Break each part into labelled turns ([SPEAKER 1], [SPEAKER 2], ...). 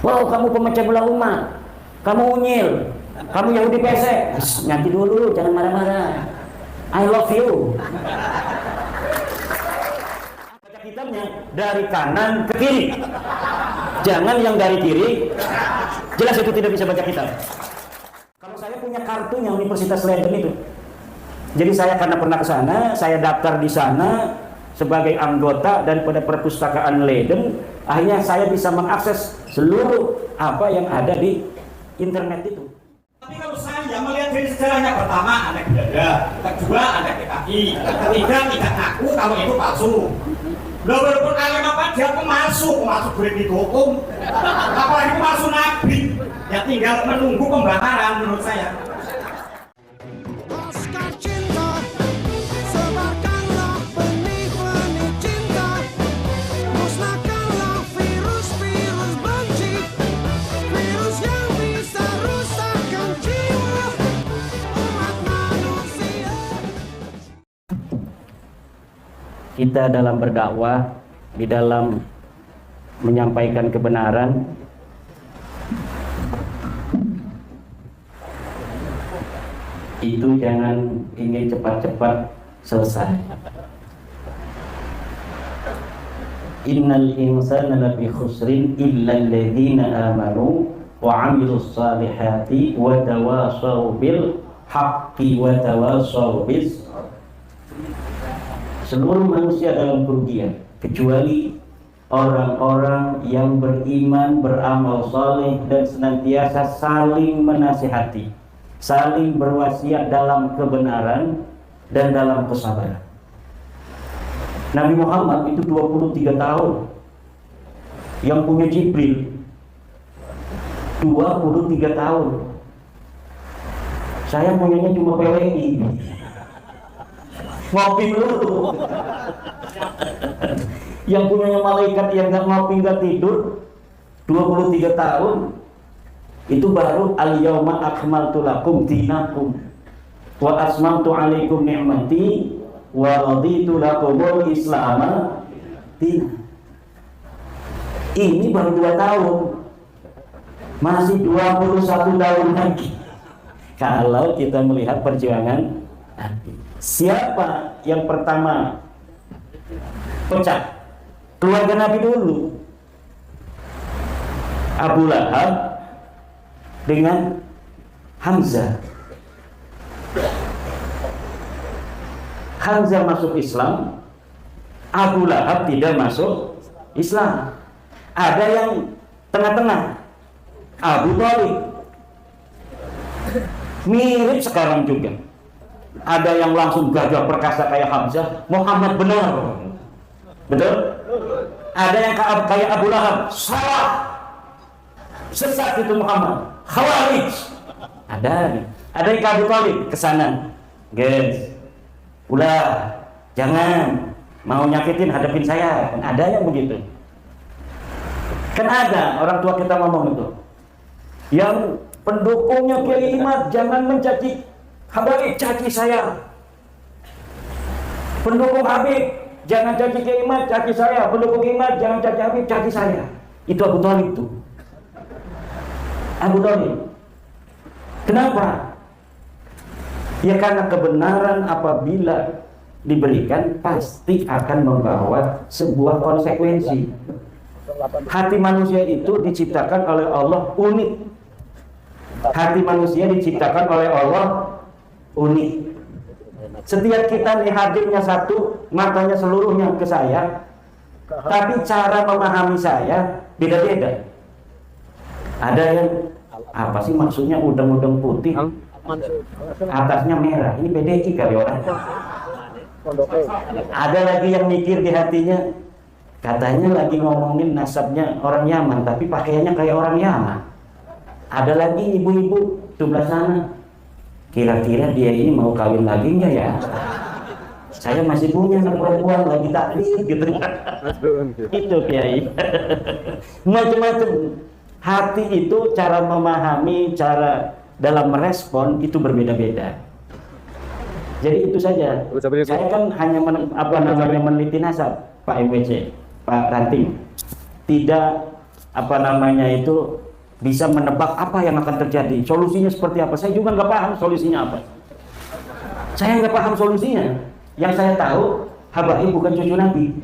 [SPEAKER 1] Wow, kamu pemecah belah umat, kamu unyil, kamu Yahudi pesek. Nanti dulu, jangan marah-marah. I love you. Baca kitabnya dari kanan ke kiri, jangan yang dari kiri. Jelas itu tidak bisa baca kitab. Kalau saya punya kartunya Universitas Leiden itu, jadi saya karena pernah ke sana, saya daftar di sana sebagai anggota daripada perpustakaan Leiden. Akhirnya saya bisa mengakses seluruh apa yang ada di internet itu.
[SPEAKER 2] Tapi kalau saya melihat dari sejarahnya, pertama ada di dada, kedua ada di kaki, ketiga tidak ngaku kalau itu palsu. Loh, walaupun alim apa dia pemalsu duit dihukum, apalagi pemalsu nabi, ya tinggal menunggu pembakaran menurut saya.
[SPEAKER 1] Kita dalam berdakwah, di dalam menyampaikan kebenaran, itu jangan ingin cepat-cepat selesai. Innal insana lafi khusrin illa alladhina amanu wa 'amilus salihati wa tawasaw bil haqqi wa tawasaw bis. Seluruh manusia dalam kerugian kecuali orang-orang yang beriman, beramal saleh dan senantiasa saling menasihati, saling berwasiat dalam kebenaran dan dalam kesabaran. Nabi Muhammad itu 23 tahun yang punya Jibril 23 tahun. Saya punyanya cuma PWI. Ngopi dulu. Yang punyanya malaikat yang gak ngopi gak tidur 23 tahun itu baru al-yawma akmaltu lakum dinakum wa asmantu alaikum ni'mati wa raditu lakumul islama din. Ini baru 2 tahun, masih 21 tahun lagi kalau kita melihat perjuangan Nabi. Siapa yang pertama pecah? Keluarga Nabi dulu. Abu Lahab dengan Hamzah. Hamzah masuk Islam, Abu Lahab tidak masuk Islam. Ada yang tengah-tengah, Abu Thalib. Mirip sekarang juga. Ada yang langsung gagah perkasa kayak Hamzah, Muhammad benar, betul? Ada yang kayak Abu Lahab, salah, sesat itu Muhammad, Khawarij. Ada yang kayak Abu Thalib kesana, guys, ulah, jangan mau nyakitin, hadapin saya. Kan ada yang begitu. Kan ada orang tua kita ngomong itu, yang pendukungnya Kiai Imad jangan mencaci Habib, caci saya. Pendukung Habib jangan caci Kiai Imad, caci saya. Pendukung Imad jangan caci Habib, caci saya. Itu Abu Thalib itu. Abu Thalib. Kenapa? Ya karena kebenaran apabila diberikan pasti akan membawa sebuah konsekuensi. Hati manusia itu diciptakan oleh Allah unik. Hati manusia diciptakan oleh Allah unik. Setiap kita nih hadirnya satu, matanya seluruhnya ke saya, tapi cara memahami saya beda-beda. Ada yang apa sih maksudnya udang-udang putih, atasnya merah, ini PDI kali orang. Ada lagi yang mikir di hatinya, katanya lagi ngomongin nasabnya orang Yaman, tapi pakaiannya kayak orang Yaman. Ada lagi ibu-ibu sebelah sana, kira-kira dia ini mau kawin lagi enggak ya? Saya masih punya anak perempuan lagi takdir gitu. Itu Kiai. Macam-macam. Hati itu cara memahami, cara dalam merespon itu berbeda-beda. Jadi itu saja. Saya kan hanya meneliti nasab Pak MWC, Pak Ranting. Tidak apa namanya itu bisa menebak apa yang akan terjadi, solusinya seperti apa. Saya juga nggak paham solusinya apa. Saya nggak paham solusinya. Yang saya tahu, Habaib bukan cucu Nabi.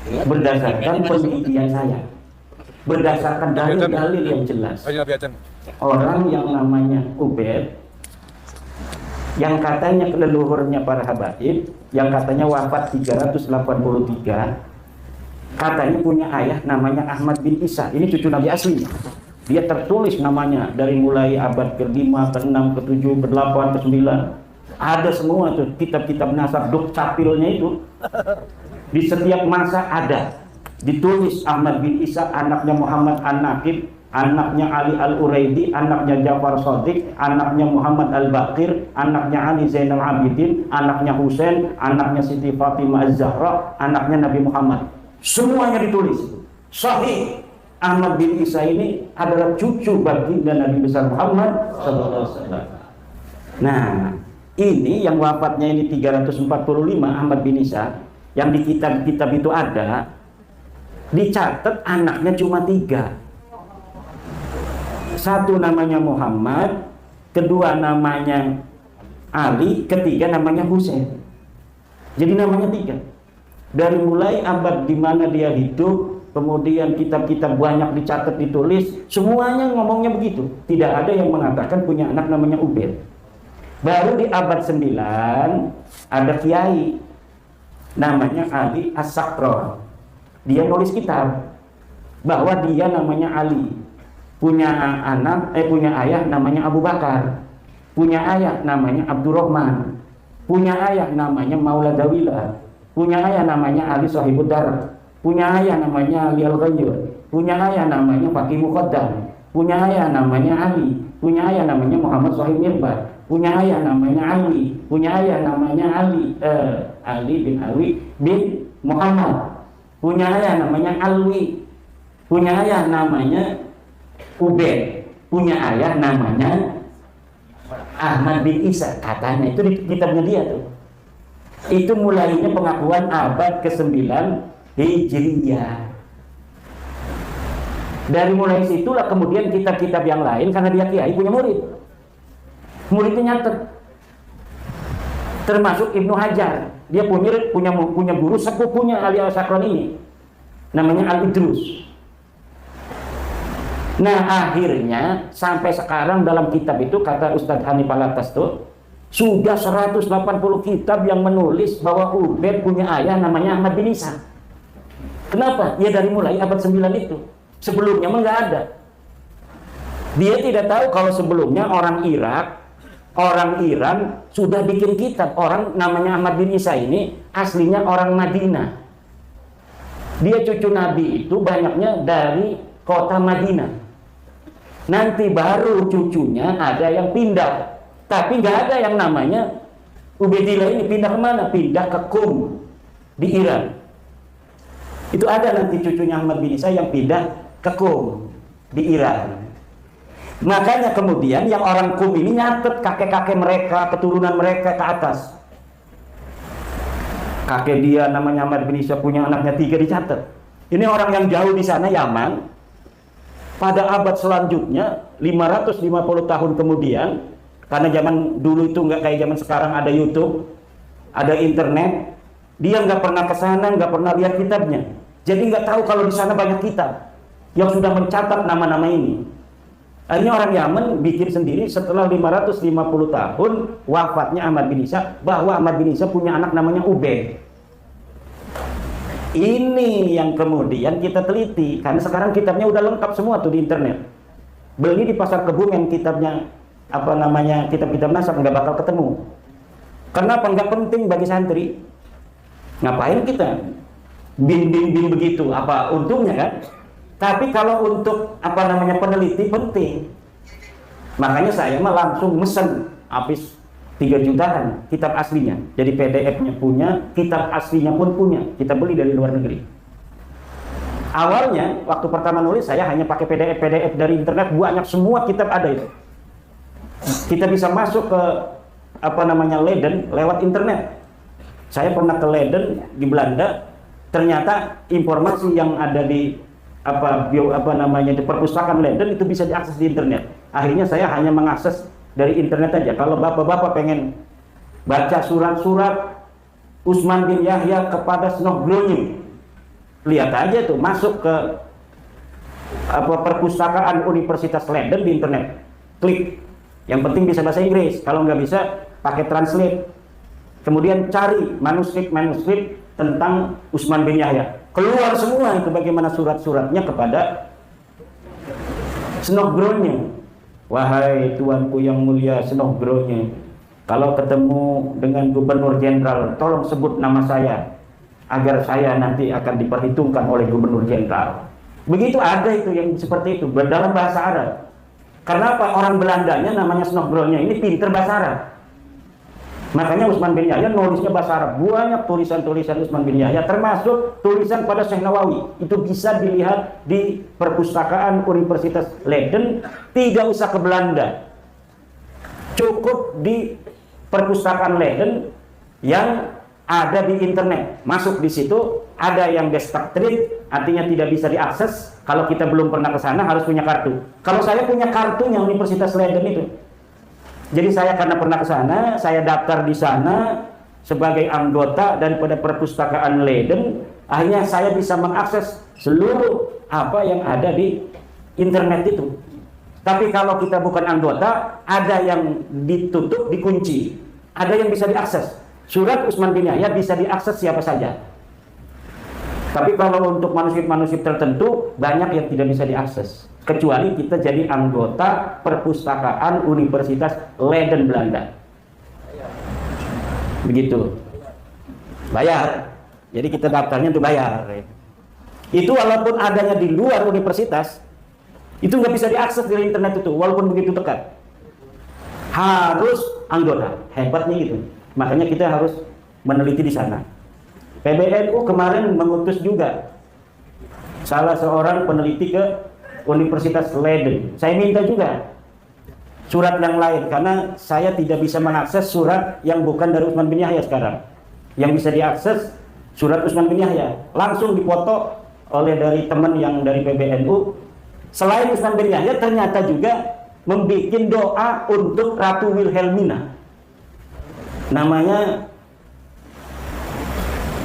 [SPEAKER 1] Berdasarkan penelitian saya, berdasarkan dalil-dalil yang jelas, orang yang namanya Ubaid, yang katanya leluhurnya para Habaib, yang katanya wafat 383, katanya punya ayah namanya Ahmad bin Isa. Ini cucu Nabi asli. Dia tertulis namanya dari mulai abad ke-5, ke-6, ke-7, ke-8, ke-9. Ada semua tuh kitab-kitab nasab, duk capilnya itu. Di setiap masa ada. Ditulis Ahmad bin Isa, anaknya Muhammad An-Naqib, anaknya Ali Al-Uraidi, anaknya Ja'far Shadiq, anaknya Muhammad Al-Baqir, anaknya Ali Zainal Abidin, anaknya Husain, anaknya Siti Fatimah Az-Zahra, anaknya Nabi Muhammad. Semuanya ditulis. Sahih. Ahmad bin Isa ini adalah cucu baginda Nabi besar Muhammad SAW. Nah, ini yang wafatnya ini 345, Ahmad bin Isa, yang di kitab-kitab itu ada, dicatat anaknya cuma 3. Satu namanya Muhammad, kedua namanya Ali, ketiga namanya Husain. Jadi namanya 3. Dari mulai abad di mana dia hidup, kemudian kitab-kitab banyak dicatat, ditulis, semuanya ngomongnya begitu. Tidak ada yang mengatakan punya anak namanya Ubaid. Baru di abad 9 ada kiai namanya Ali As-Sakron. Dia nulis kitab bahwa dia namanya Ali, punya punya ayah namanya Abu Bakar, punya ayah namanya Abdurrahman, punya ayah namanya Maula Dawila, punya ayah namanya Ali Sahibud Dar, punya ayah namanya Ali Al-Ghayyur, punya ayah namanya Faqih Muqaddam, punya ayah namanya Ali, punya ayah namanya Muhammad Sahib Mirbat, punya ayah namanya Ali, punya ayah namanya Ali bin Muhammad, punya ayah namanya Alwi, punya ayah namanya Ubaid, punya ayah namanya Ahmad bin Isa. Katanya itu di kitabnya dia tuh. Itu mulainya pengakuan abad ke-9 Hijriyah. Dari mulai situlah kemudian kitab-kitab yang lain, karena dia kiai punya murid. Muridnya nyatet. Termasuk Ibnu Hajar. Dia punya guru sepupunya Ali Al-Sakron ini. Namanya Al-Idrus. Nah, akhirnya sampai sekarang dalam kitab itu, kata Ustadz Hanif Alatas tuh, sudah 180 kitab yang menulis bahwa Ubaid punya ayah namanya Ahmad bin Isa. Kenapa? Ya dari mulai abad 9 itu. Sebelumnya mah nggak ada. Dia tidak tahu kalau sebelumnya orang Irak, orang Iran sudah bikin kitab. Orang namanya Ahmad bin Isa ini aslinya orang Madinah. Dia cucu Nabi itu banyaknya dari kota Madinah. Nanti baru cucunya ada yang pindah. Tapi nggak ada yang namanya Ubaidillah ini pindah kemana? Pindah ke Qum di Iran. Itu ada nanti cucunya Ahmad bin Isa yang pindah ke Qum di Iran. Makanya kemudian yang orang Qum ini nyatet kakek-kakek mereka, keturunan mereka ke atas. Kakek dia namanya Ahmad bin Isa punya anaknya 3 dicatat. Ini orang yang jauh di sana, Yaman. Pada abad selanjutnya 550 tahun kemudian, karena zaman dulu itu nggak kayak zaman sekarang ada YouTube, ada internet, dia nggak pernah ke sana, nggak pernah lihat kitabnya. Jadi nggak tahu kalau di sana banyak kitab yang sudah mencatat nama-nama ini. Akhirnya orang Yaman bikin sendiri setelah 550 tahun wafatnya Ahmad bin Isa, bahwa Ahmad bin Isa punya anak namanya Ubaid. Ini yang kemudian kita teliti, karena sekarang kitabnya udah lengkap semua tuh di internet. Beli di pasar Kebumen kitabnya, apa namanya, kitab-kitab nasab, nggak bakal ketemu. Kenapa? Nggak penting bagi santri. Ngapain kita bin begitu? Apa untungnya kan? Tapi kalau untuk apa namanya peneliti penting. Makanya saya mah langsung mesen habis 3 jutaan kitab aslinya. Jadi PDF-nya punya, kitab aslinya pun punya. Kita beli dari luar negeri. Awalnya waktu pertama nulis saya hanya pakai PDF dari internet, banyak semua kitab ada itu. Kita bisa masuk ke apa namanya Leiden lewat internet. Saya pernah ke Leiden di Belanda, ternyata informasi yang ada di itu perpustakaan Leiden itu bisa diakses di internet. Akhirnya saya hanya mengakses dari internet aja. Kalau bapak-bapak pengen baca surat-surat Utsman bin Yahya kepada Snogbrony, lihat aja tuh, masuk ke perpustakaan Universitas Leiden di internet, klik. Yang penting bisa bahasa Inggris, kalau nggak bisa pakai translate. Kemudian cari manuskrip tentang Utsman bin Yahya, keluar semua itu bagaimana surat-suratnya kepada Snogbrony. Wahai tuanku yang mulia Snogbrony, kalau ketemu dengan gubernur jenderal, tolong sebut nama saya agar saya nanti akan diperhitungkan oleh gubernur jenderal. Begitu, ada itu yang seperti itu dalam bahasa Arab. Karena apa? Orang Belandanya namanya Snogbrony ini pinter bahasa Arab. Makanya Utsman bin Yahya nulisnya bahasa Arab. Banyak tulisan-tulisan Utsman bin Yahya, termasuk tulisan pada Syekh Nawawi. Itu bisa dilihat di perpustakaan Universitas Leiden. Tidak usah ke Belanda, cukup di perpustakaan Leiden yang ada di internet. Masuk di situ, ada yang destructed, artinya tidak bisa diakses. Kalau kita belum pernah ke sana harus punya kartu. Kalau saya punya kartunya Universitas Leiden itu. Jadi saya karena pernah ke sana, saya daftar di sana sebagai anggota daripada perpustakaan Leiden. Akhirnya saya bisa mengakses seluruh apa yang ada di internet itu. Tapi kalau kita bukan anggota, ada yang ditutup, dikunci, ada yang bisa diakses. Surat Utsman bin Yahya bisa diakses siapa saja. Tapi kalau untuk manuskrip-manuskrip tertentu, banyak yang tidak bisa diakses. Kecuali kita jadi anggota perpustakaan Universitas Leiden Belanda. Begitu. Bayar. Jadi kita daftarnya untuk bayar. Itu walaupun adanya di luar universitas, itu nggak bisa diakses dari internet itu, walaupun begitu dekat. Harus anggota. Hebatnya gitu. Makanya kita harus meneliti di sana. PBNU kemarin mengutus juga salah seorang peneliti ke Universitas Leiden. Saya minta juga surat yang lain, karena saya tidak bisa mengakses surat yang bukan dari Utsman bin Yahya sekarang. Yang bisa diakses surat Utsman bin Yahya, langsung dipoto oleh dari teman yang dari PBNU. Selain Utsman bin Yahya, ternyata juga membuat doa untuk Ratu Wilhelmina. Namanya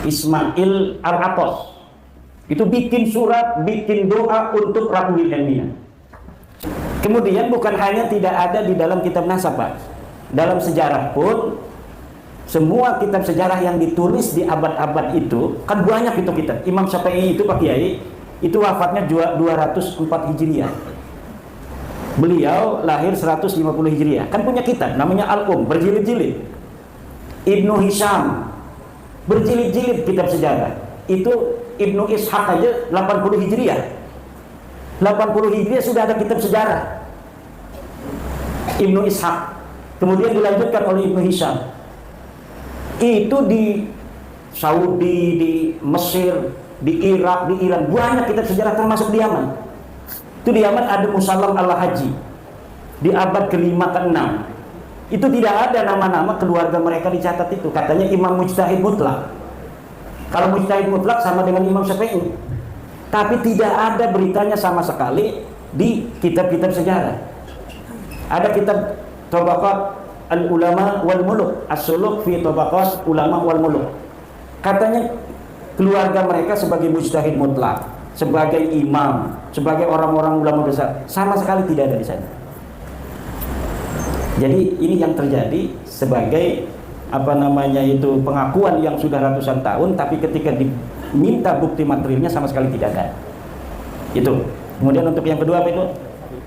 [SPEAKER 1] Ismail Al-Atos. Itu bikin surat, bikin doa untuk Ratu Wilhelmina. Kemudian bukan hanya tidak ada di dalam kitab nasab, Pak. Dalam sejarah pun, semua kitab sejarah yang ditulis di abad-abad itu, kan banyak itu kitab. Imam Syafi'i itu, Pak Kiai, itu wafatnya 204 Hijriah. Beliau lahir 150 Hijriah. Kan punya kitab, namanya berjilid-jilid. Ibnu Hisham, berjilid-jilid kitab sejarah. Itu Ibnu Ishaq aja 80 Hijriah. 80 Hijriah sudah ada kitab sejarah Ibnu Ishaq. Kemudian dilanjutkan oleh Ibnu Hisham. Itu di Saudi, di Mesir, di Irak, di Iran, banyak kitab sejarah, termasuk di Yaman. Itu di Yaman ada Musallam al-Haji di abad ke-5 ke-6. Itu tidak ada nama-nama keluarga mereka dicatat itu. Katanya Imam Mujtahid Mutlak. Kalau Mujtahid Mutlak sama dengan Imam Syafi'i. Tapi tidak ada beritanya sama sekali di kitab-kitab sejarah. Ada kitab Tabaqat al-Ulama wal Muluk, As-Suluk fi Tabaqat Ulama wal Muluk. Katanya keluarga mereka sebagai Mujtahid Mutlak, sebagai imam, sebagai orang-orang ulama besar, sama sekali tidak ada di sana. Jadi ini yang terjadi sebagai pengakuan yang sudah ratusan tahun, tapi ketika diminta bukti materialnya sama sekali tidak ada. Itu. Kemudian untuk yang kedua apa itu?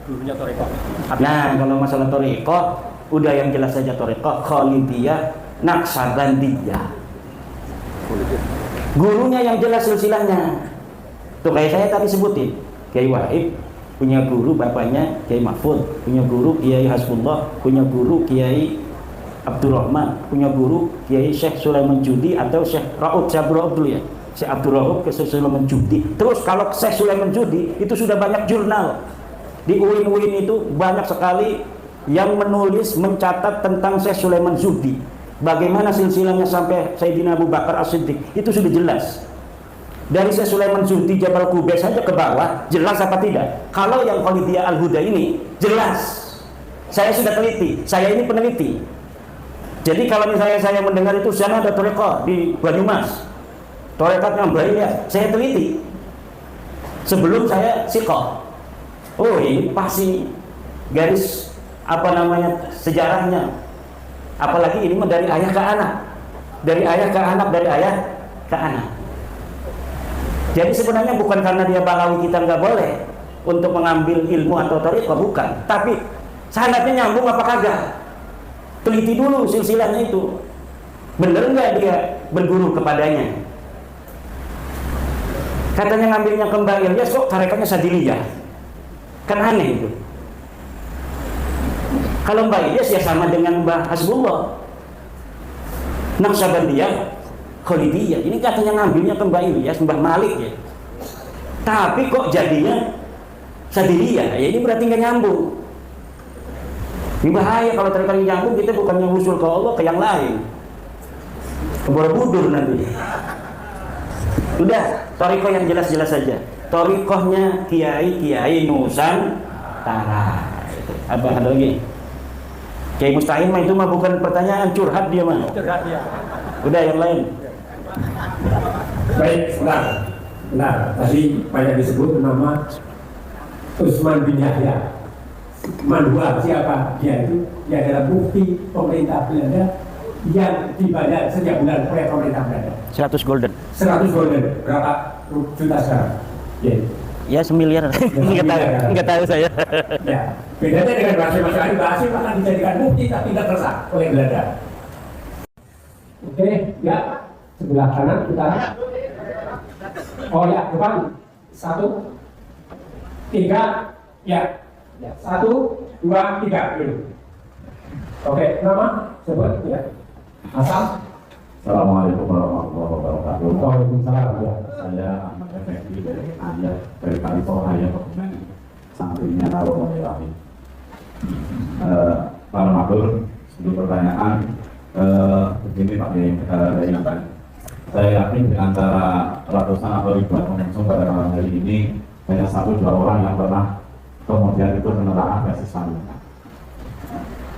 [SPEAKER 2] Gurunya Thariqah.
[SPEAKER 1] Nah, kalau masalah Thariqah, udah yang jelas saja Thariqah Khalidiyah, Naqsabandiyah. Gurunya yang jelas silsilahnya. Tuh kayak saya tadi sebutin, Kiai Wahib punya guru bapaknya Kiai Mahfud, punya guru Kiai Hasbullah, punya guru Kiai Abdurrahman, punya guru Kiai Syekh Sulaiman Judi atau Syekh Raud, Syekh Raud dulu ya, Syekh Abdul Raub ke Syekh Sulaiman Judi. Terus kalau Syekh Sulaiman Judi itu sudah banyak jurnal di UIN itu, banyak sekali yang menulis mencatat tentang Syekh Sulaiman Judi, bagaimana silsilahnya sampai Sayyidina Abu Bakar As-Siddiq, itu sudah jelas. Dari Syekh Sulaiman Sunti Jabal Qubais saja ke bawah, jelas apa tidak? Kalau yang Khalidiyah Al-Huda ini jelas. Saya sudah teliti, saya ini peneliti. Jadi kalau misalnya saya mendengar itu sana ada thariqah di Banyumas, thariqatnya Baiyah, saya teliti. Sebelum saya siqah. Oh, ini pasti garis apa namanya sejarahnya. Apalagi ini dari ayah ke anak. Dari ayah ke anak, dari ayah ke anak. Jadi sebenarnya bukan karena dia Balawi kita nggak boleh untuk mengambil ilmu atau thariqah, bukan. Tapi sanadnya nyambung apa kagak? Teliti dulu silsilahnya itu. Bener nggak dia berguru kepadanya? Katanya ngambilnya ke Mbah Ilyas, kok tarekannya Sadiliyah? Kan aneh itu. Kalau Mbah Ilyas ya sama dengan Mbah Hasbullah, Naqsabandiyah, Khalidiyah. Ini katanya ngambilnya ke Mbah Ilyas, Mbah Malik ya. Tapi kok jadinya Sadiliyah? Ya ini berarti nggak nyambung. Ini bahaya kalau tarekan nyambung, kita bukannya usul ke Allah, ke yang lain. Ke Borobudur nanti. Udah, thariqah yang jelas-jelas saja. Thariqahnya Kiai Nusantara. Apa ada lagi? Kiai Mustahil mah itu mah bukan pertanyaan, curhat dia mah. Curhat dia. Udah yang lain.
[SPEAKER 3] Baik, benar. Tadi banyak disebut nama Utsman bin Yahya. Manhua siapa? Dia itu dia adalah mufti pemerintah Belanda yang dibayar setiap bulan oleh pemerintah Belanda.
[SPEAKER 1] 100 golden.
[SPEAKER 3] 100 golden. Berapa juta sekarang?
[SPEAKER 1] Ya semiliar. Enggak tahu saya.
[SPEAKER 3] Ya. Bedanya dengan Basim Ali akan dijadikan mufti tapi tidak tersah oleh Belanda. Oke, ya. Sebelah kanan kita. Oh ya, depan. 1, 3, ya. 1, 2, 3 dulu. Oke, nama sebut ya. Asal.
[SPEAKER 4] Assalamualaikum warahmatullahi wabarakatuh.
[SPEAKER 3] Waalaikumsalam. Ya.
[SPEAKER 4] Saya Ahmad Effendi dari Kalifornia, santrinya Naromi Rahim. Pak Matur, sebelum pertanyaan, begini Pak Yai, saya yakin di antara ratusan atau ribuan pengunjung pada malam hari ini hanya 1-2 orang yang pernah kemudian itu menelaah basis pandangan.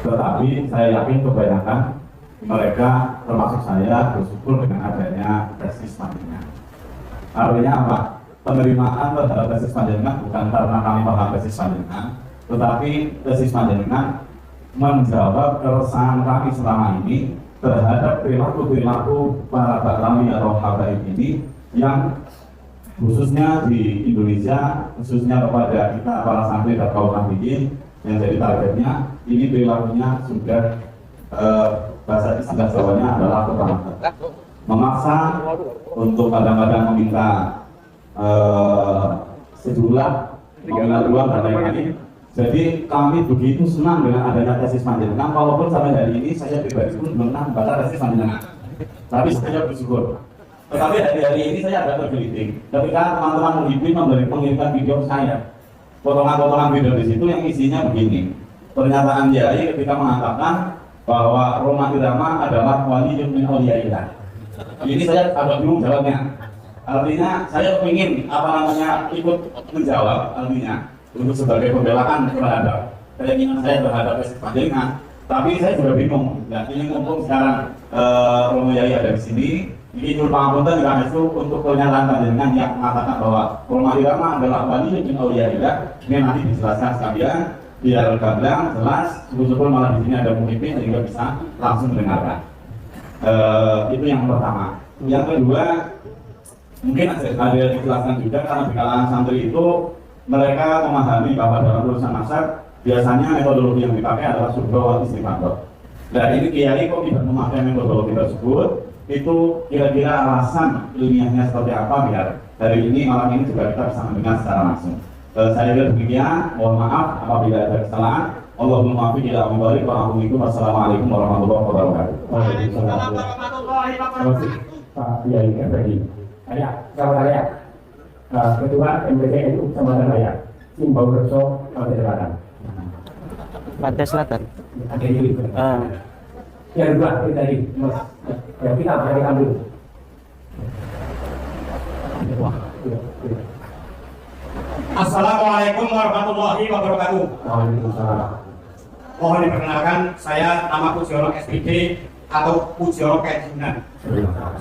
[SPEAKER 4] Tetapi saya yakin kebanyakan mereka termasuk saya bersyukur dengan adanya basis pandangan. Artinya apa? Penerimaan terhadap basis pandangan bukan karena kami paham basis pandangan, tetapi basis pandangan menjawab keresahan kami selama ini terhadap perilaku para baklawi atau habaib ini yang khususnya di Indonesia, khususnya kepada kita para santri dan kaum nahdliyin yang jadi targetnya, ini perilakunya sudah bahasa istilah Jawanya adalah kebangetan. Memaksa untuk kadang-kadang meminta sejumlah tinggal uang dan lain-lain. Jadi kami begitu senang dengan adanya tesis panjenengan, walaupun sampai hari ini saya pribadi pun belum pernah membaca tesis panjenengan. Tapi saya bersyukur. Tetapi hari ini saya agak tergelitik ketika teman-teman muhibin mengirimkan video saya, potongan-potongan video di situ yang isinya begini. Pernyataan Yai ketika mengatakan bahwa Roma Irama adalah wali min auliyaillah. Ini saya agak bingung jawabnya. Artinya saya ingin ikut menjawab artinya untuk sebagai pembelaan terhadap keinginan saya terhadap tesis panjenengan. Tapi saya juga bingung. Ya, ini mumpung sekarang Romo Yai ada di sini. Ini Nur Pangapunten juga itu untuk pernyataan panjenengan yang mengatakan bahwa Roma Irama adalah wali min auliyaillah. Ini nanti dijelaskan sekalian biar gamblang jelas. Syukur malah di sini ada muhibin sehingga bisa langsung mendengarkan. Itu yang pertama. Yang kedua, mungkin ada dijelaskan juga karena di kalangan santri itu mereka memahami bahwa dalam urusan masak biasanya metodologi yang dipakai adalah subro wal istiqamah. Nah ini Kiai kok tidak memakai metodologi tersebut? Itu kira-kira alasan ilmiahnya seperti apa biar hari ini malam ini juga kita bisa mendengar secara langsung. Saya kira demikian. Mohon maaf apabila ada kesalahan. Allahumma muwaffiq ila aqwamit wa wassalamualaikum warahmatullahi wabarakatuh.
[SPEAKER 3] Waalaikumsalam warahmatullahi wabarakatuh. Pak Kiai Effendi. Saya Saudara Ketua MPTNU Kecamatan Raya, Simbau Reso, Pantai Selatan.
[SPEAKER 1] Pantai Selatan.
[SPEAKER 3] Ada itu. Yang kedua tadi, Mas, ya kita berikan dulu.
[SPEAKER 2] Assalamualaikum warahmatullahi wabarakatuh. Mohon diperkenalkan, saya nama Pujiono SPD atau Pujiono Kejunan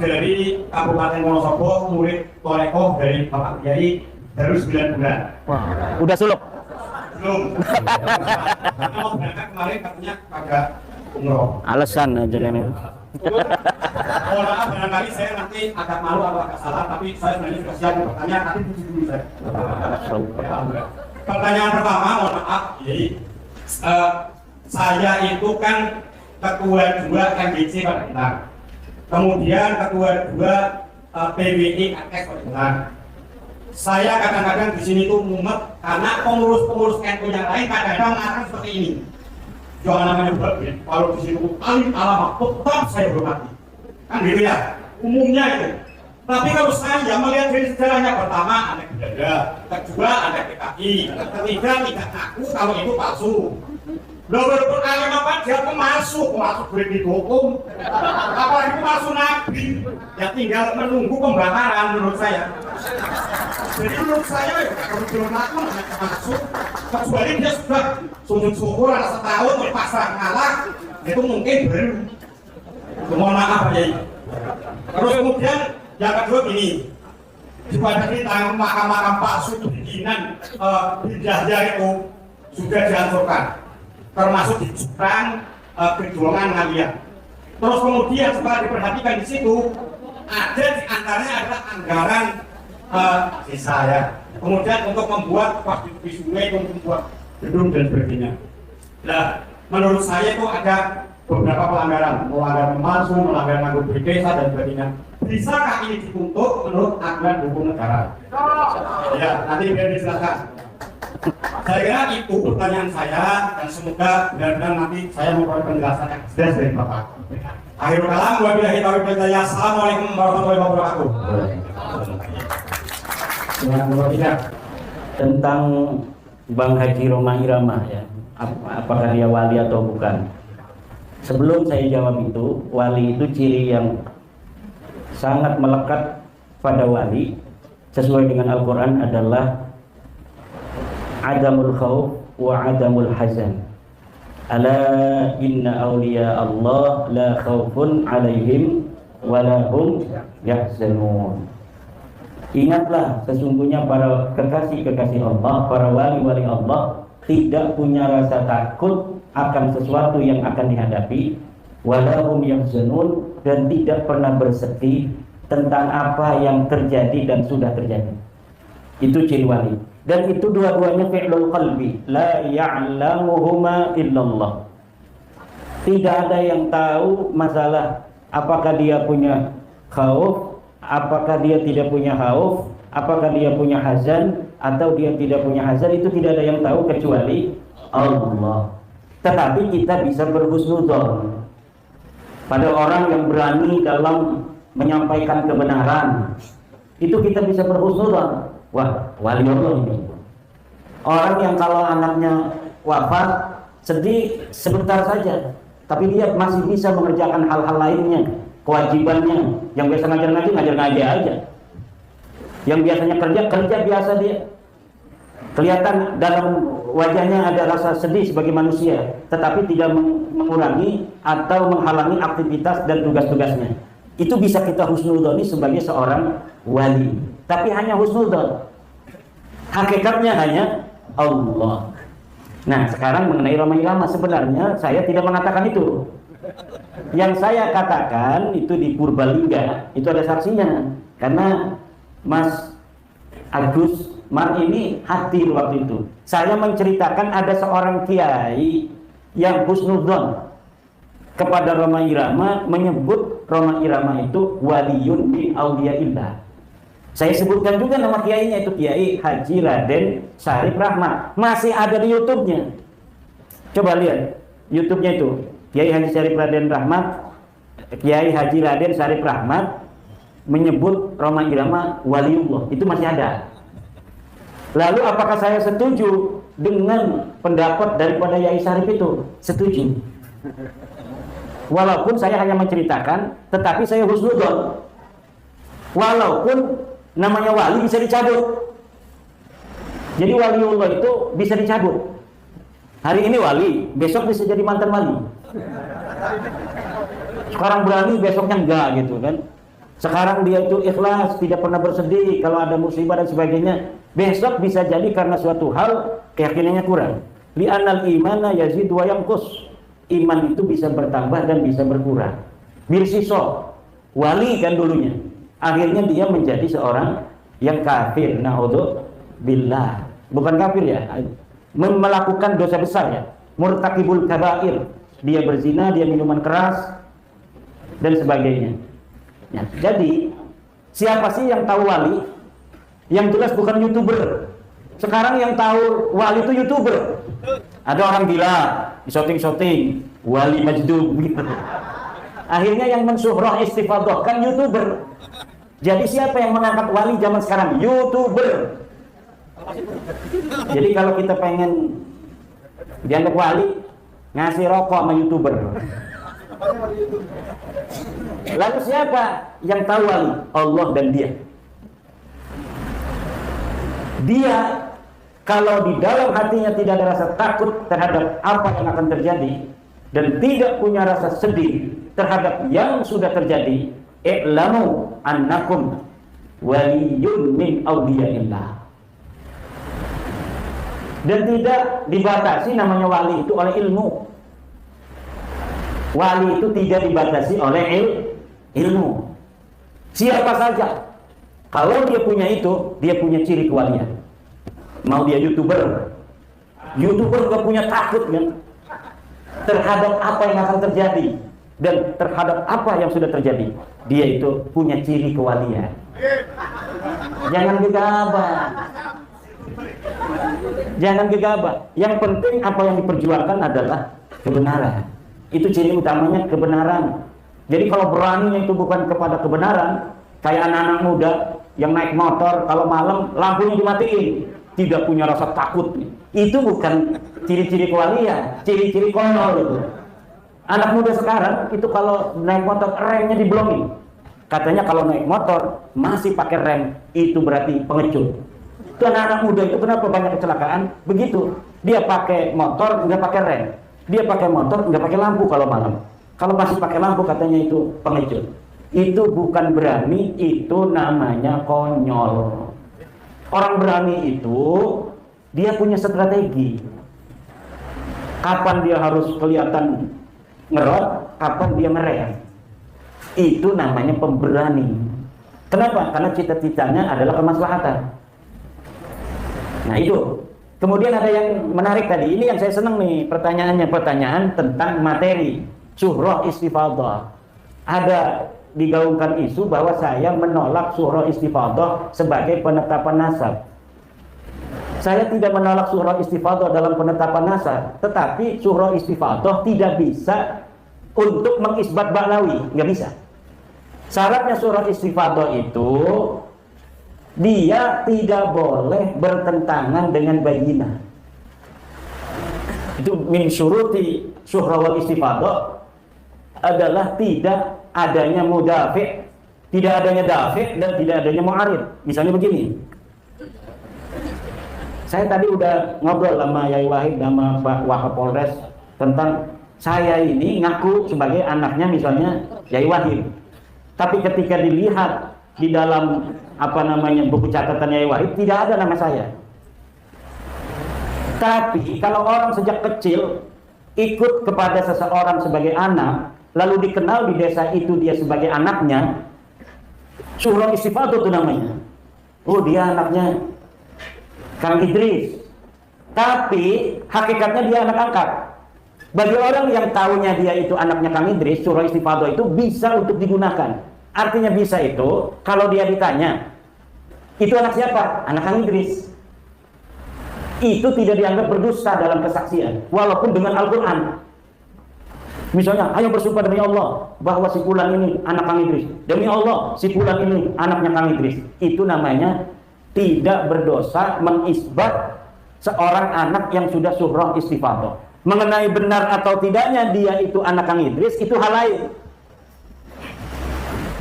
[SPEAKER 2] dari Kabupaten Wonosobo, murid Torekoh dari Bapak Kiai baru 9 bulan.
[SPEAKER 1] Udah suluk?
[SPEAKER 2] Belum. Karena mau berangkat kemarin katanya agak umroh.
[SPEAKER 1] Alasan aja ini.
[SPEAKER 2] Mohon maaf barangkali saya nanti agak malu atau agak salah, tapi saya sebenarnya sudah siap bertanya, nanti puji dulu saya. Pertanyaan pertama, mohon maaf, jadi saya itu kan ketua 2 MBC pada Pintar, kemudian ketua 2 PWI AKS pada Pintar. Saya kadang-kadang di sini tuh mumet karena pengurus-pengurus NU yang lain kadang-kadang mengatakan seperti ini. Jangan namanya berbeda. Kalau di sini paling alamat tetap saya hormati. Kan gitu ya, umumnya itu. Tapi kalau saya melihat dari sejarahnya, pertama ada Gedada, kedua ada PKI, ketiga tidak ngaku kalau itu palsu. Walaupun alim apa dia pemalsu duit dihukum, apalagi pemalsu nabi, ya tinggal menunggu pembakaran menurut saya. Jadi menurut saya ya kalau ngaku namanya pemalsu, kecuali dia sudah sujud syukur ada setahun berpasrah ngalah, itu mungkin baru. Mohon maaf ya. Terus kemudian yang kedua gini, juga tadi tentang makam-makam palsu perizinan Bidjahya itu sudah dihancurkan, termasuk di Jepang, perjuangan Ngalian. Terus kemudian setelah diperhatikan di situ, ada di antaranya adalah anggaran desa ya. Kemudian untuk membuat di sungai, untuk membuat gedung dan sebagainya. Nah, menurut saya itu ada beberapa pelanggaran, melanggar pemalsu, melanggar nganggur duit desa dan sebagainya. Bisakah ini dituntut menurut aturan hukum negara? Ya, nanti biar dijelaskan. Saya kira itu pertanyaan saya dan semoga benar-benar nanti saya memperoleh penjelasan yang jelas dari Bapak. Akhirul kalam, wabillahi taufiq wal hidayah. Assalamualaikum warahmatullahi wabarakatuh.
[SPEAKER 1] Tentang Bang Haji Roma Irama ya, apakah dia wali atau bukan? Sebelum saya jawab itu, wali itu ciri yang sangat melekat pada wali sesuai dengan Al-Quran adalah adamul khawf wa adamul hazan. Ala inna awliya Allah la khawfun alaihim wa la hum yahzanun. Ingatlah, sesungguhnya para kekasih-kekasih Allah, para wali-wali Allah tidak punya rasa takut akan sesuatu yang akan dihadapi, wa la hum yahzanun, dan tidak pernah bersedih tentang apa yang terjadi dan sudah terjadi. Itu ciri wali. Dan itu dua-duanya fi'lul qalbi, la ya'lamuhuma illallah. Tidak ada yang tahu masalah apakah dia punya khauf, apakah dia tidak punya khauf, apakah dia punya hazan atau dia tidak punya hazan, itu tidak ada yang tahu kecuali Allah. Tetapi kita bisa berhusnudzon pada orang yang berani dalam menyampaikan kebenaran. Itu kita bisa berhusnudzon. Wah, wali Allah ini. Orang yang kalau anaknya wafat sedih sebentar saja, tapi dia masih bisa mengerjakan hal-hal lainnya, kewajibannya. Yang biasa ngajar-ngaji aja. Yang biasanya kerja biasa dia. Kelihatan dalam wajahnya ada rasa sedih sebagai manusia, tetapi tidak mengurangi atau menghalangi aktivitas dan tugas-tugasnya. Itu bisa kita husnudzoni sebagai seorang wali. Tapi hanya husnudzon. Hakikatnya hanya Allah. Nah, sekarang mengenai Roma Irama, sebenarnya saya tidak mengatakan itu. Yang saya katakan itu di Purbalingga, itu ada saksinya. Karena Mas Agus Mar ini hadir waktu itu. Saya menceritakan ada seorang kiai yang husnudzon kepada Roma Irama, menyebut Roma Irama itu waliyun min auliyaillah. Saya sebutkan juga nama kiainya, itu Kiai Haji Raden Syarif Rahmat. Masih ada di YouTube-nya. Coba lihat YouTube-nya itu. Kiai Haji Syarif Raden Rahmat, Kiai Haji Raden Syarif Rahmat menyebut Roma Irama waliullah. Itu masih ada. Lalu apakah saya setuju dengan pendapat daripada Yai Syarif itu? Setuju. Walaupun saya hanya menceritakan, tetapi saya husnudzon. Walaupun namanya wali bisa dicabut. Jadi waliullah itu bisa dicabut. Hari ini wali, besok bisa jadi mantan wali. Sekarang berani, besoknya enggak gitu kan. Sekarang dia itu ikhlas, tidak pernah bersedih kalau ada musibah dan sebagainya. Besok bisa jadi karena suatu hal keyakinannya kurang. Li'annal imana yazid wa yanqus. Iman itu bisa bertambah dan bisa berkurang. Birsiso, wali kan dulunya. Akhirnya dia menjadi seorang yang kafir. Na'udzubillah. Bukan kafir ya, melakukan dosa besar ya. Murtakibul kabair. Dia berzina, dia minuman keras dan sebagainya. Ya, jadi siapa sih yang tahu wali? Yang jelas bukan YouTuber. Sekarang yang tahu wali itu YouTuber. Ada orang gila, syuting wali majdub gitu. Akhirnya yang mensuhrah istifadah kan YouTuber. Jadi siapa yang mengangkat wali zaman sekarang? YouTuber. Jadi kalau kita pengen dianggap wali, ngasih rokok sama YouTuber. Lalu siapa yang tahu wali? Allah dan dia. Dia kalau di dalam hatinya tidak ada rasa takut terhadap apa yang akan terjadi dan tidak punya rasa sedih terhadap yang sudah terjadi, i'lamu annakum waliyun min awliyaillah. Dan tidak dibatasi namanya wali itu oleh ilmu. Wali itu tidak dibatasi oleh ilmu. Siapa saja, kalau dia punya itu, dia punya ciri kewalian. Mau dia YouTuber gak punya takut kan terhadap apa yang akan terjadi dan terhadap apa yang sudah terjadi. Dia itu punya ciri kewalian. Jangan gegabah. Jangan gegabah. Yang penting apa yang diperjuangkan adalah kebenaran. Itu ciri utamanya kebenaran. Jadi kalau beraninya itu bukan kepada kebenaran, kayak anak-anak muda yang naik motor kalau malam lampunya dimatiin, tidak punya rasa takut. Itu bukan ciri-ciri kewalian, ciri-ciri konyol itu. Anak muda sekarang itu kalau naik motor remnya diblongin. Katanya kalau naik motor masih pakai rem itu berarti pengecut. Itu anak-anak muda itu kenapa banyak kecelakaan? Begitu. Dia pakai motor nggak pakai rem. Dia pakai motor nggak pakai lampu kalau malam. Kalau masih pakai lampu katanya itu pengecut. Itu bukan berani, itu namanya konyol. Orang berani itu dia punya strategi. Kapan dia harus kelihatan ngerot, kapan dia merem. Itu namanya pemberani. Kenapa? Karena cita-citanya adalah kemaslahatan. Nah itu. Kemudian ada yang menarik tadi. Ini yang saya senang nih pertanyaannya. Pertanyaan tentang materi syuhrah istifadah. Ada digaungkan isu bahwa saya menolak syuhrah istifadah sebagai penetapan nasab. Saya tidak menolak syuhrah istifadah dalam penetapan nasab, tetapi syuhrah istifadah tidak bisa untuk mengisbat ba'lawi, nggak bisa. Syaratnya syuhrah istifadah itu dia tidak boleh bertentangan dengan bayyinah. Itu min syuruti syuhrah wal istifadah adalah tidak adanya mudafi', tidak adanya dafi' dan tidak adanya mu'arid. Misalnya begini. Saya tadi udah ngobrol sama Yai Wahid sama Pak Wakapolres tentang saya ini ngaku sebagai anaknya misalnya Yai Wahid. Tapi ketika dilihat di dalam buku catatan Yai Wahid tidak ada nama saya. Tapi kalau orang sejak kecil ikut kepada seseorang sebagai anak, lalu dikenal di desa itu dia sebagai anaknya, syuhrah istifadah itu namanya. Oh dia anaknya Kang Idris, tapi hakikatnya dia anak angkat. Bagi orang yang tahunya dia itu anaknya Kang Idris, syuhrah istifadah itu bisa untuk digunakan. Artinya bisa itu kalau dia ditanya, itu anak siapa? Anak Kang Idris. Itu tidak dianggap berdusta dalam kesaksian, walaupun dengan Al-Quran. Misalnya, ayo bersumpah demi Allah bahwa si fulan ini anak Kang Idris. Demi Allah, si fulan ini anaknya Kang Idris. Itu namanya tidak berdosa mengisbat seorang anak yang sudah syuhrah istifadah. Mengenai benar atau tidaknya dia itu anak Kang Idris, itu hal lain.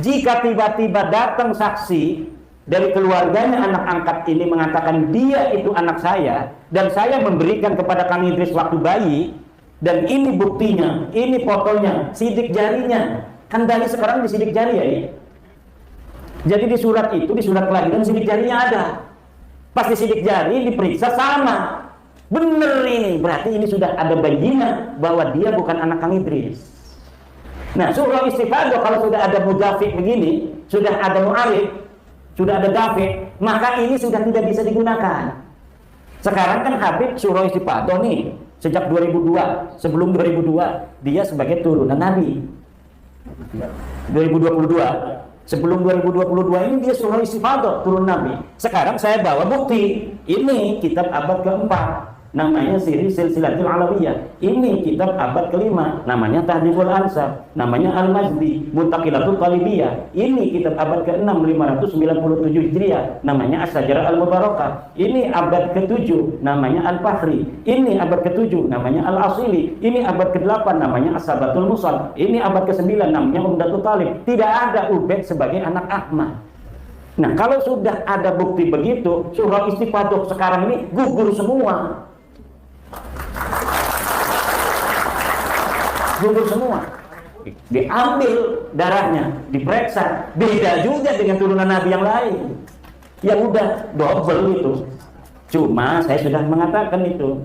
[SPEAKER 1] Jika tiba-tiba datang saksi dari keluarganya anak angkat ini mengatakan dia itu anak saya, dan saya memberikan kepada Kang Idris waktu bayi, dan ini buktinya, ini fotonya, sidik jarinya, kan bayi sekarang disidik jari ya ini. Jadi di surat itu, di surat kelahiran sidik jarinya ada. Pas disidik jari diperiksa sama, bener ini, berarti ini sudah ada bayina bahwa dia bukan anak Kang Idris. Nah, surah istifadah kalau sudah ada mudafi begini, sudah ada mu'arif, sudah ada dafi, maka ini sudah tidak bisa digunakan. Sekarang kan Habib surah istifadah nih, sejak 2002, sebelum 2002 dia sebagai turunan Nabi. 2022, sebelum 2022 ini dia surah istifadah turun Nabi. Sekarang saya bawa bukti, ini kitab abad keempat, namanya Siri Silsilatul Alawiyah. Ini kitab abad kelima, namanya Tahdhibul Ansab, namanya Al-Majdi Muntaqilatul Qalibiyah. Ini kitab abad ke-6 597 Hijriah, namanya As-Sajarah Al-Mubarakah. Ini abad ke-7, namanya Al-Fahri. Ini abad ke-7, namanya Al-Asili. Ini abad ke-8, namanya As-Sabatul Musal. Ini abad ke-9, namanya Umdatul Talib. Tidak ada Ubaid sebagai anak Ahmad. Nah, kalau sudah ada bukti begitu, surah istifadah sekarang ini gugur semua. Gugur semua, diambil darahnya, diperiksa, beda juga dengan turunan Nabi yang lain. Ya udah, double itu. Cuma saya sudah mengatakan itu,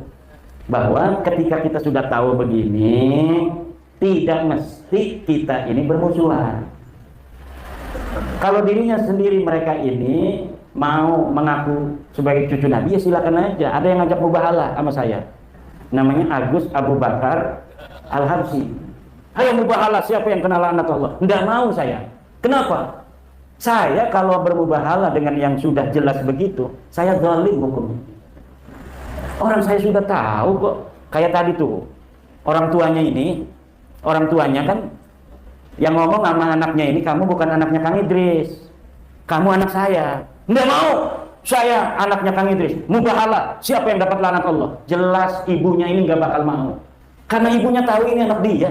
[SPEAKER 1] bahwa ketika kita sudah tahu begini, tidak mesti kita ini bermusuhan. Kalau dirinya sendiri mereka ini mau mengaku sebagai cucu Nabi, ya silakan aja. Ada yang ngajak mubahalah sama saya, namanya Agus Abu Bakar Al-Habsyi. Ayo mubahalah, siapa yang kenal anak Allah? Tidak mau saya. Kenapa? Saya kalau bermubahalah dengan yang sudah jelas begitu, saya zalim hukumnya. Orang saya sudah tahu kok. Kayak tadi tuh, orang tuanya ini, orang tuanya kan yang ngomong sama anaknya ini, kamu bukan anaknya Kang Idris, kamu anak saya. Tidak mau, saya anaknya Kang Idris. Mubahalah, siapa yang dapat laknat Allah? Jelas ibunya ini nggak bakal mau. Karena ibunya tahu ini anak dia.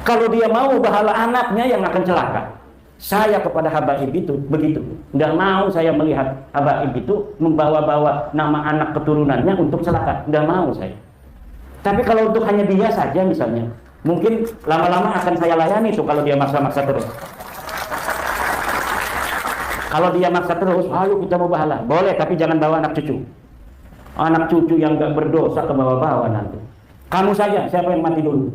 [SPEAKER 1] Kalau dia mau bahala anaknya yang akan celaka. Saya kepada habaib itu begitu. Tidak mau saya melihat habaib itu membawa-bawa nama anak keturunannya untuk celaka. Tidak mau saya. Tapi kalau untuk hanya dia saja misalnya, mungkin lama-lama akan saya layani itu kalau dia maksa-maksa terus. Kalau dia maksa terus, ayo kita mau bahala. Boleh, tapi jangan bawa anak cucu. Anak cucu yang gak berdosa ke bawah-bawah nanti. Kamu saja, siapa yang mati dulu?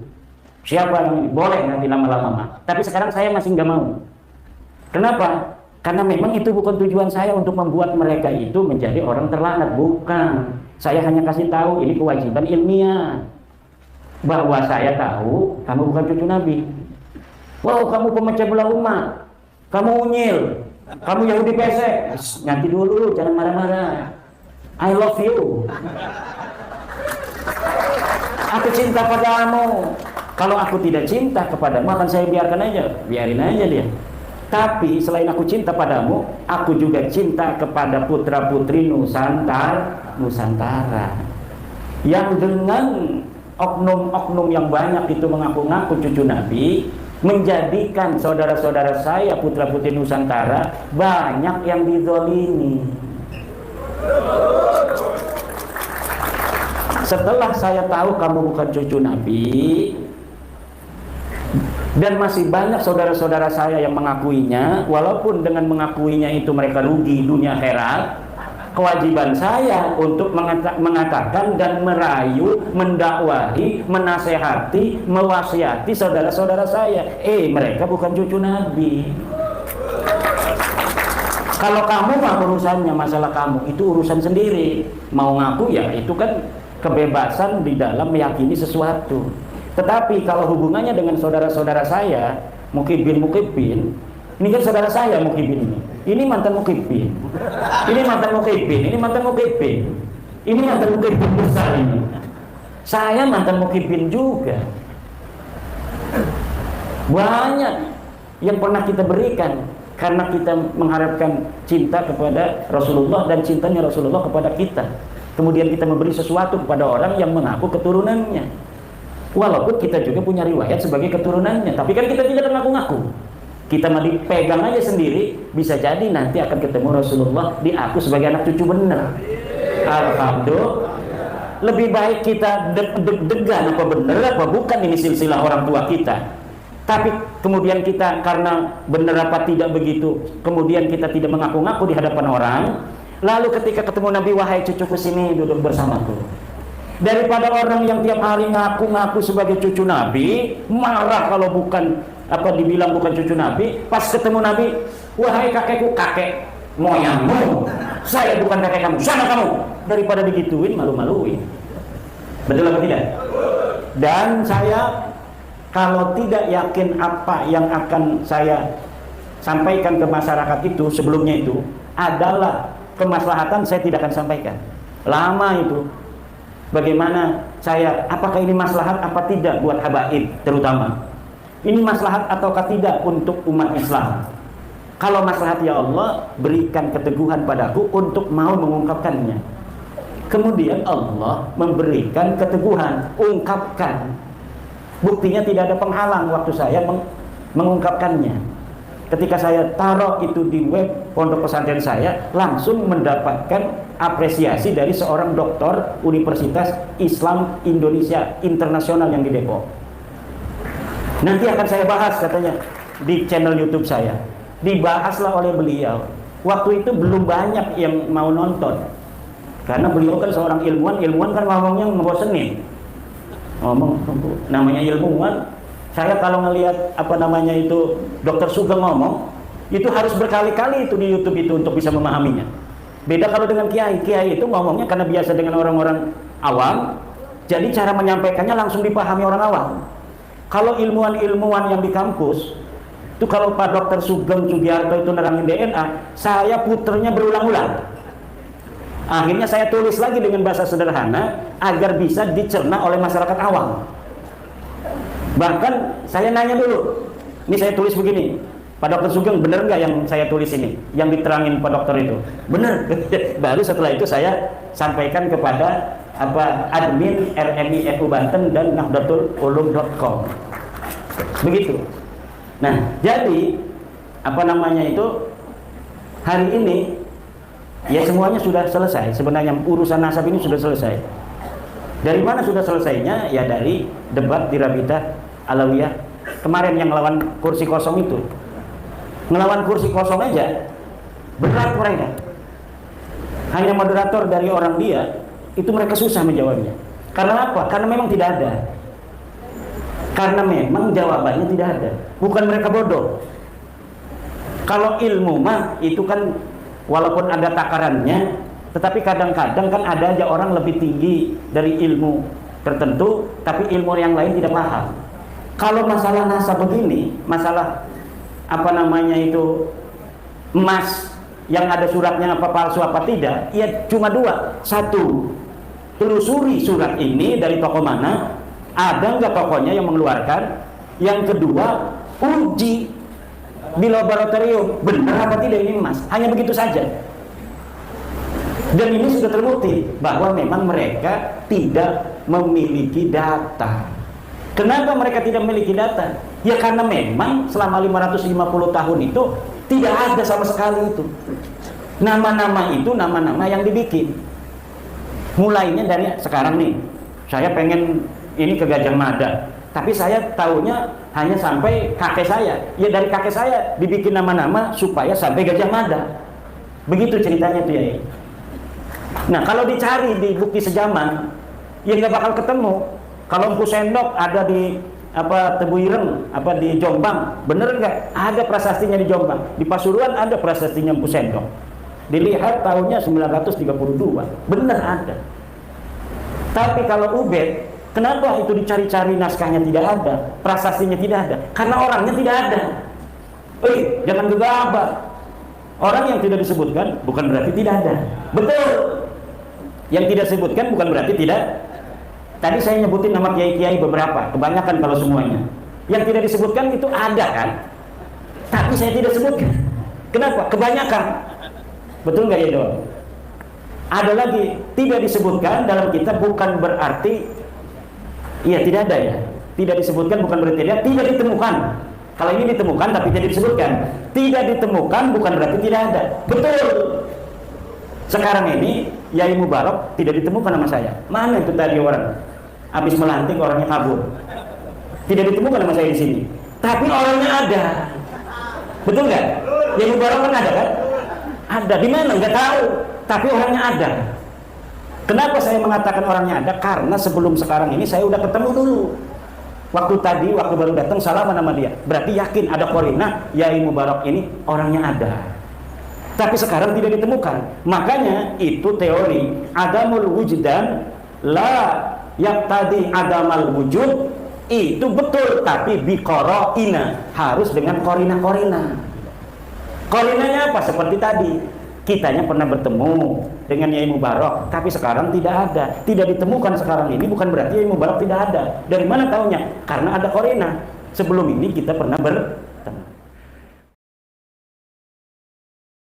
[SPEAKER 1] Siapa yang boleh nanti lama-lama. Tapi sekarang saya masih nggak mau. Kenapa? Karena memang itu bukan tujuan saya untuk membuat mereka itu menjadi orang terlaknat. Bukan. Saya hanya kasih tahu ini kewajiban ilmiah. Bahwa saya tahu kamu bukan cucu Nabi. Wow, kamu pemecah belah umat. Kamu unyil. Kamu Yahudi pesek. Nanti dulu, jangan marah-marah. I love you. Aku cinta padamu. Kalau aku tidak cinta kepadamu, akan saya biarkan aja, biarin aja dia. Tapi selain aku cinta padamu, aku juga cinta kepada putra-putri Nusantara. Yang dengan oknum-oknum yang banyak itu mengaku-ngaku cucu Nabi, menjadikan saudara-saudara saya putra-putri Nusantara banyak yang dizolimi. Setelah saya tahu kamu bukan cucu Nabi, dan masih banyak saudara-saudara saya yang mengakuinya, walaupun dengan mengakuinya itu mereka rugi dunia akhirat, kewajiban saya untuk mengatakan dan merayu, mendakwahi, menasehati, mewasiati saudara-saudara saya, mereka bukan cucu Nabi. Kalau kamu mah urusannya, masalah kamu itu urusan sendiri. Mau ngaku ya itu kan kebebasan di dalam meyakini sesuatu. Tetapi kalau hubungannya dengan saudara-saudara saya, Mukibbin, ini kan saudara saya Mukibbin ini mantan Mukibbin, ini mantan Mukibbin, ini mantan Mukibbin, ini mantan Mukibbin besar ini. Saya mantan Mukibbin juga. Banyak yang pernah kita berikan karena kita mengharapkan cinta kepada Rasulullah dan cintanya Rasulullah kepada kita. Kemudian kita memberi sesuatu kepada orang yang mengaku keturunannya. Walaupun kita juga punya riwayat sebagai keturunannya, tapi kan kita tidak ngaku-ngaku. Kita mau dipegang aja sendiri, bisa jadi nanti akan ketemu Rasulullah, diaku sebagai anak cucu bener. Alhamdulillah. Lebih baik kita deg-degan apa bener apa bukan ini silsilah orang tua kita. Tapi kemudian kita karena benar apa tidak begitu, kemudian kita tidak mengaku-ngaku di hadapan orang. Lalu ketika ketemu Nabi, wahai cucuku sini duduk bersamaku. Daripada orang yang tiap hari ngaku-ngaku sebagai cucu Nabi, marah kalau bukan dibilang bukan cucu Nabi, pas ketemu Nabi, wahai kakekku, kakek moyangmu, saya bukan kakek kamu, sana kamu. Daripada digituin, malu-maluin. Betul atau tidak? Dan saya kalau tidak yakin apa yang akan saya sampaikan ke masyarakat itu sebelumnya itu adalah kemaslahatan, saya tidak akan sampaikan. Lama itu. Bagaimana saya, apakah ini maslahat apa tidak buat habaib terutama? Ini maslahat ataukah tidak untuk umat Islam? Kalau maslahat, ya Allah, berikan keteguhan padaku untuk mau mengungkapkannya. Kemudian Allah memberikan keteguhan, ungkapkan. Buktinya tidak ada penghalang waktu saya mengungkapkannya. Ketika saya taruh itu di web pondok pesantren saya, langsung mendapatkan apresiasi dari seorang doktor Universitas Islam Indonesia Internasional yang di Depok. Nanti akan saya bahas katanya di channel YouTube saya. Dibahaslah oleh beliau. Waktu itu belum banyak yang mau nonton. Karena beliau kan seorang ilmuwan kan ngomongnya ngebosenin. Ngomong namanya ilmuwan. Saya kalau ngelihat itu Dr. Sugeng ngomong, itu harus berkali-kali itu di YouTube itu untuk bisa memahaminya. Beda kalau dengan kiai itu ngomongnya karena biasa dengan orang-orang awam, jadi cara menyampaikannya langsung dipahami orang awam. Kalau ilmuwan-ilmuwan yang di kampus, itu kalau Pak Dr. Sugeng Sugiarto itu nerangin DNA, saya puternya berulang-ulang. Akhirnya saya tulis lagi dengan bahasa sederhana agar bisa dicerna oleh masyarakat awam. Bahkan saya nanya dulu, ini saya tulis begini, Pak Dr. Sugeng bener nggak yang saya tulis ini, yang diterangin Pak Dokter itu? Bener. Baru setelah itu saya sampaikan kepada admin RMI FU Banten dan nahdlatululum.com. Begitu. Nah, jadi hari ini ya semuanya sudah selesai. Sebenarnya urusan nasab ini sudah selesai. Dari mana sudah selesainya? Ya dari debat di Rabitah Alawiyah kemarin yang ngelawan kursi kosong itu. Ngelawan kursi kosong aja berat mereka. Hanya moderator dari orang dia itu mereka susah menjawabnya. Karena apa? Karena memang tidak ada. Karena memang jawabannya tidak ada. Bukan mereka bodoh. Kalau ilmu mah itu kan walaupun ada takarannya, tetapi kadang-kadang kan ada aja orang lebih tinggi dari ilmu tertentu, tapi ilmu yang lain tidak paham. Kalau masalah nasab begini, masalah emas yang ada suratnya apa palsu apa tidak, ya cuma dua. Satu, telusuri surat ini dari toko mana, ada nggak tokonya yang mengeluarkan. Yang kedua, uji di laboratorium benar apa tidak ini emas. Hanya begitu saja. Dan ini sudah terbukti bahwa memang mereka tidak memiliki data. Kenapa mereka tidak memiliki data? Ya karena memang selama 550 tahun itu tidak ada sama sekali itu. Nama-nama itu nama-nama yang dibikin. Mulainya dari sekarang nih, saya pengen ini ke Gajah Mada, tapi saya tahunya hanya sampai kakek saya. Ya dari kakek saya dibikin nama-nama supaya sampai Gajah Mada. Begitu ceritanya tuh ya. Nah kalau dicari di bukti sejaman, ya nggak bakal ketemu. Kalau Empu Sendok ada di Tebu Ireng, di Jombang, bener nggak? Ada prasastinya di Jombang. Di Pasuruan ada prasastinya Empu Sendok. Dilihat tahunnya 932, bener ada. Tapi kalau Ubed, kenapa itu dicari-cari naskahnya tidak ada, prasastinya tidak ada? Karena orangnya tidak ada. Jangan gegabah. Orang yang tidak disebutkan bukan berarti tidak ada. Betul. Yang tidak disebutkan bukan berarti tidak. Tadi saya nyebutin nama kiai-kiai beberapa, kebanyakan kalau semuanya. Yang tidak disebutkan itu ada kan? Tapi saya tidak sebutkan. Kenapa? Kebanyakan. Betul nggak ya dong? Ada lagi tidak disebutkan dalam kitab bukan berarti tidak ada ya. Tidak disebutkan bukan berarti tidak ditemukan. Kalau ini ditemukan tapi tidak disebutkan. Tidak ditemukan bukan berarti tidak ada. Betul. Sekarang ini Yai Mubarak tidak ditemukan nama saya. Mana itu tadi orang? Habis melantik orangnya kabur. Tidak ditemukan nama saya di sini. Tapi orangnya ada. Betul nggak? Yai Mubarak kan ada kan? Ada. Di mana? Nggak tahu. Tapi orangnya ada. Kenapa saya mengatakan orangnya ada? Karena sebelum sekarang ini saya udah ketemu dulu. Waktu tadi, waktu baru datang salaman sama dia. Berarti yakin ada korina, Yai Mubarak ini orangnya ada. Tapi sekarang tidak ditemukan. Makanya itu teori adamul wujdan la yaqtadi adamal wujud itu betul, tapi biqara'ina, harus dengan korina-korina. Korinanya apa? Seperti tadi. Kitanya pernah bertemu dengan Yai Mubarak, tapi sekarang tidak ada, tidak ditemukan sekarang ini, bukan berarti Yai Mubarak tidak ada. Dari mana tahunya? Karena ada korina. Sebelum ini kita pernah